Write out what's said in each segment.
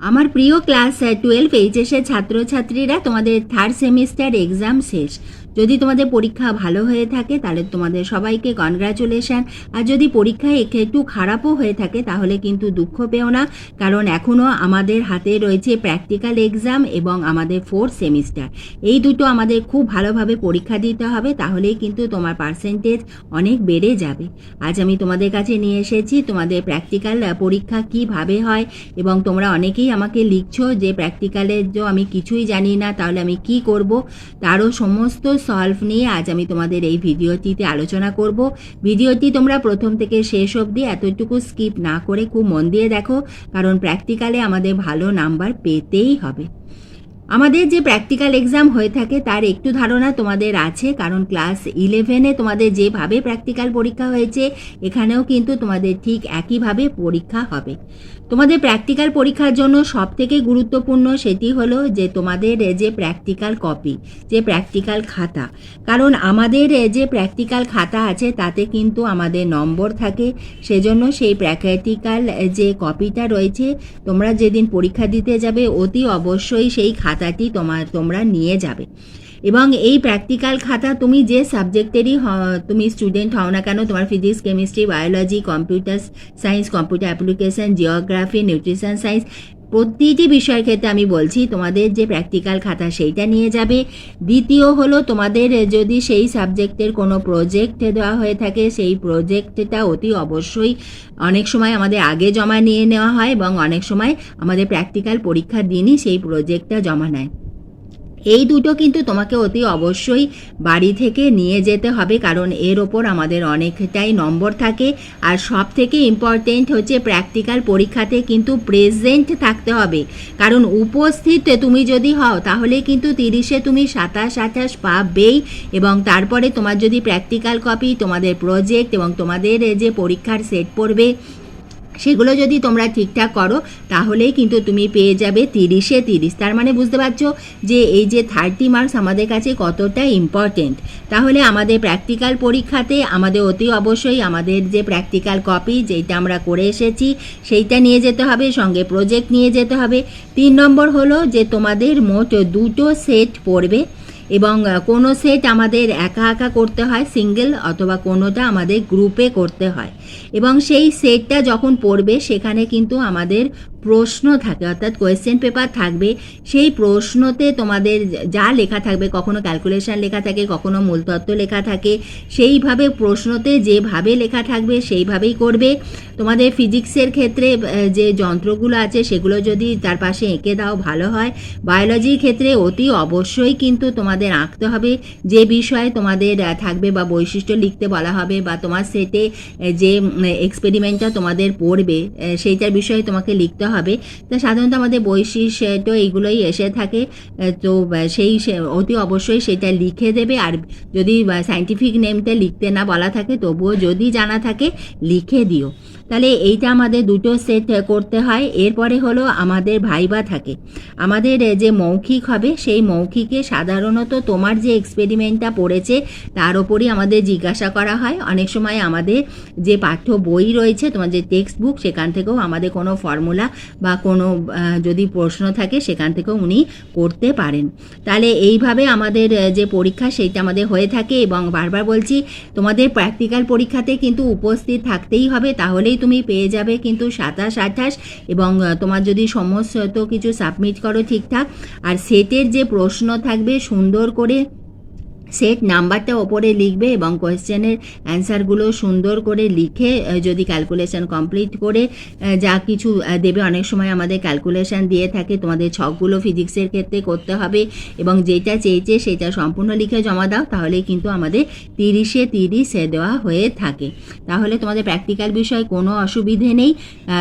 আমার প্রিয় ক্লাস 12 এইচএসের ছাত্রছাত্রীরা, তোমাদের থার্ড সেমিস্টার এক্সাম শেষ। যদি তোমাদের পরীক্ষা ভালো হয়ে থাকে তাহলে তোমাদের সবাইকে কনগ্রাচুলেশান। আর যদি পরীক্ষায় একটু খারাপও হয়ে থাকে তাহলে কিন্তু দুঃখ পেও না, কারণ এখনও আমাদের হাতে রয়েছে প্র্যাকটিক্যাল এক্সাম এবং আমাদের ফোর্থ সেমিস্টার। এই দুটো আমাদের খুব ভালোভাবে পরীক্ষা দিতে হবে, তাহলেই কিন্তু তোমার পার্সেন্টেজ অনেক বেড়ে যাবে। আজ আমি তোমাদের কাছে নিয়ে এসেছি তোমাদের প্র্যাকটিক্যাল পরীক্ষা কিভাবে হয়, এবং তোমরা অনেকেই আমাকে লিখছো যে প্র্যাকটিক্যালের যে আমি কিছুই জানি না, তাহলে আমি কি করব, তারও সমস্ত সলভ নিয়ে আজ আমি তোমাদের এই ভিডিওটিতে আলোচনা করব। ভিডিওটি তোমরা প্রথম থেকে শেষ অবধি এতটুকু স্কিপ না করে খুব মন দিয়ে দেখো, কারণ প্র্যাকটিক্যালে আমাদের ভালো নাম্বার পেতেই হবে। আমাদের যে প্র্যাকটিক্যাল এক্সাম হয়ে থাকে তার একটু ধারণা তোমাদের আছে, কারণ ক্লাস 11-এ তোমাদের যেভাবে প্র্যাকটিক্যাল পরীক্ষা হয়েছে এখানেও কিন্তু তোমাদের ঠিক একইভাবে পরীক্ষা হবে। তোমাদের প্র্যাকটিক্যাল পরীক্ষার জন্য সবথেকে গুরুত্বপূর্ণ সেটি হলো যে তোমাদের যে প্র্যাকটিক্যাল কপি, যে প্র্যাকটিক্যাল খাতা। কারণ আমাদের যে প্র্যাকটিক্যাল খাতা আছে তাতে কিন্তু আমাদের নম্বর থাকে, সেজন্য সেই প্র্যাকটিক্যাল যে কপিটা রয়েছে তোমরা যেদিন পরীক্ষা দিতে যাবে অতি অবশ্যই সেই খাতাটি তোমরা নিয়ে যাবে। এবং এই প্র্যাকটিক্যাল খাতা তুমি যে সাবজেক্টেরই তুমি স্টুডেন্ট হও না কেন, তোমার physics, chemistry, biology, computer science, computer application, geography, nutrition science, প্রতিটি বিষয়ের ক্ষেত্রে আমি বলছি তোমাদের যে প্র্যাকটিক্যাল খাতা সেইটা নিয়ে যাবে। দ্বিতীয় হলো তোমাদের যদি সেই সাবজেক্টের কোনো প্রজেক্ট দেওয়া হয়ে থাকে সেই প্রজেক্টটা অতি অবশ্যই অনেক সময় আমাদের আগে জমা নিয়ে নেওয়া হয়, এবং অনেক সময় আমাদের প্র্যাকটিক্যাল পরীক্ষার দিনই সেই প্রজেক্টটা জমা নেয়। এই দুটো কিন্তু তোমাকে অতি অবশ্যই বাড়ি থেকে নিয়ে যেতে হবে, কারণ এর ওপর আমাদের অনেকটাই নম্বর থাকে। আর সব থেকে ইম্পর্টেন্ট হচ্ছে প্র্যাকটিক্যাল পরীক্ষাতে কিন্তু প্রেজেন্ট থাকতে হবে, কারণ উপস্থিত তুমি যদি হও তাহলে কিন্তু 30-এ তুমি 27-28 পাবেই। এবং তারপরে তোমার যদি প্র্যাকটিক্যাল কপি, তোমাদের প্রজেক্ট এবং তোমাদের যে পরীক্ষার সেট পড়বে সেগুলো যদি তোমরা ঠিকঠাক করো তাহলেই কিন্তু তুমি পেয়ে যাবে 30-এ 30। তার মানে বুঝতে পারছো যে এই যে 30 মার্কস আমাদের কাছে কতটা ইম্পর্টেন্ট। তাহলে আমাদের প্র্যাকটিক্যাল পরীক্ষাতে আমাদের অতি অবশ্যই আমাদের যে প্র্যাকটিক্যাল কপি যেটা আমরা করে এসেছি সেইটা নিয়ে যেতে হবে, সঙ্গে প্রজেক্ট নিয়ে যেতে হবে। 3 নম্বর হলো যে তোমাদের মোট 2টো সেট পড়বে, এবং কোনো সেট আমাদের একা একা করতে হয় সিঙ্গেল, অথবা কোনোটা আমাদের গ্রুপে করতে হয়। এবং সেই সেটটা যখন পড়বে সেখানে কিন্তু আমাদের প্রশ্ন থাকে, অর্থাৎ কোয়েশ্চেন পেপার থাকবে। সেই প্রশ্নতে তোমাদের যা লেখা থাকবে, কখনো ক্যালকুলেশন লেখা থাকে, কখনো মূলতত্ত্ব লেখা থাকে, সেইভাবে প্রশ্নতে যেভাবে লেখা থাকবে সেইভাবেই করবে। তোমাদের ফিজিক্সের ক্ষেত্রে যে যন্ত্রগুলো আছে সেগুলো যদি তার পাশে এঁকে দাও ভালো হয়। বায়োলজির ক্ষেত্রে অতি অবশ্যই কিন্তু তোমাদের আঁকতে হবে যে বিষয়ে তোমাদের থাকবে, বা বৈশিষ্ট্য লিখতে বলা হবে, বা তোমার সেটে যে এক্সপেরিমেন্টটা তোমাদের পড়বে সেইটার বিষয়ে তোমাকে লিখতে হবে। তা সাধারণত আমাদের বৈশিষ্ট্য এইগুলোই এসে থাকে, তো সেই অতি অবশ্যই সেটা লিখে দেবে। আর যদি সায়েন্টিফিক নেমটা লিখতে না বলা থাকে তবুও যদি জানা থাকে লিখে দিও। তাহলে এইটা আমাদের 2টো সেট করতে হয়। এরপরে হলো আমাদের ভাইবা থাকে। আমাদের যে মৌখিক হবে সেই মৌখিকে সাধারণত তোমার যে এক্সপেরিমেন্টটা পড়েছে তার ওপরই আমাদের জিজ্ঞাসা করা হয়। অনেক সময় আমাদের যে পাঠ্য বই রয়েছে, তোমার যে টেক্সট বুক, সেখান থেকেও আমাদের কোনো ফর্মুলা বা কোনো যদি প্রশ্ন থাকে সেখান থেকেও উনি করতে পারেন। তাহলে এইভাবে আমাদের যে পরীক্ষা সেইটা আমাদের হয়ে থাকে। এবং বারবার বলছি তোমাদের প্র্যাকটিক্যাল পরীক্ষাতে কিন্তু উপস্থিত থাকতেই হবে, তাহলেই তুমি পেয়ে যাবে কিন্তু 27-28। এবং তোমার যদি সমস্ত কিছু সাবমিট করো ঠিকঠাক, আর সেটের যে প্রশ্ন থাকবে সুন্দর করে সেট নাম্বারটা ওপরে লিখবে, এবং কোয়েশ্চেনের অ্যান্সারগুলো সুন্দর করে লিখে যদি ক্যালকুলেশন কমপ্লিট করে যা কিছু দেবে, অনেক সময় আমাদের ক্যালকুলেশন দিয়ে থাকে, তোমাদের ছকগুলো ফিজিক্সের ক্ষেত্রে করতে হবে, এবং যেটা চেয়েছে সেটা সম্পূর্ণ লিখে জমা দাও, তাহলে কিন্তু আমাদের 30-এ 30 দেওয়া হয়ে থাকে। তাহলে তোমাদের প্র্যাকটিক্যাল বিষয়ে কোনো অসুবিধে নেই।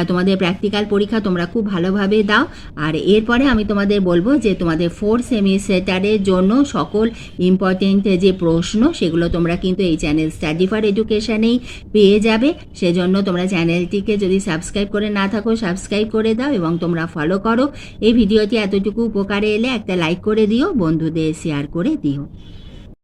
তোমাদের প্র্যাকটিক্যাল পরীক্ষা তোমরা খুব ভালোভাবে দাও। আর এরপরে আমি তোমাদের বলবো যে তোমাদের 4th সেমিস্টারের জন্য সকল ইম্পর্টেন্ট যে প্রশ্ন সেগুলো তোমরা কিন্তু এই চ্যানেল স্টাডি ফর এডুকেশনেই পেয়ে যাবে। সেজন্য তোমরা চ্যানেলটিকে যদি সাবস্ক্রাইব করে না থাকো সাবস্ক্রাইব করে দাও, এবং তোমরা ফলো করো। এই ভিডিওটি এতটুকু উপকারে এলে একটা লাইক করে দিও, বন্ধুদের শেয়ার করে দিও।